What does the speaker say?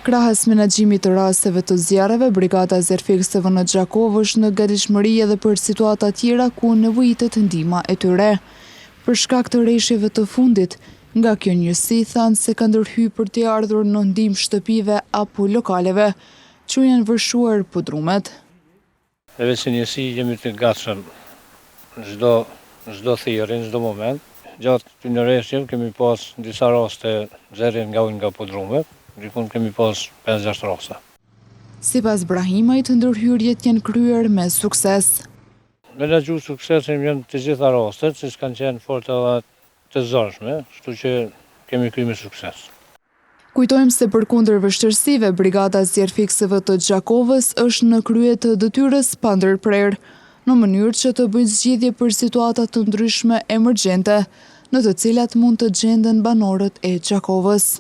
Krahas menaxhimit të rasteve të zjarreve, brigada zjarrfiksëve në Gjakov është në gatishmëri edhe për situata tjera ku nevojitet ndihma e tyre. Për shkak të rreshjeve të fundit, nga kjo njësi thanë se ka ndërhyrë për t'i ardhur në ndihmë shtëpive apo lokaleve që janë vërshuar pudrumet. Edhe si njësi jemi të gatshëm çdo thirrje, çdo moment. Gjatë këtyre rreshjeve kemi pas disa raste nxjerrje nga pudrumet. Gjithmonë kemi pas 5-6 raste. Sipas Brahimajt, ndërhyrjet janë kryer me sukses. Menaxhu suksesin janë të gjitha rastet, që kanë qenë fort edhe të zorshme, kështu që kemi kryer me sukses. Kujtojmë se përkundër vështirësive, brigada zjarrfiksëve të Gjakovës është në krye të detyrës pa ndërprerë, në mënyrë që të bëjë zgjidhje për situata të ndryshme emergjente, në të cilat mund të gjenden banorët e Gjakovës.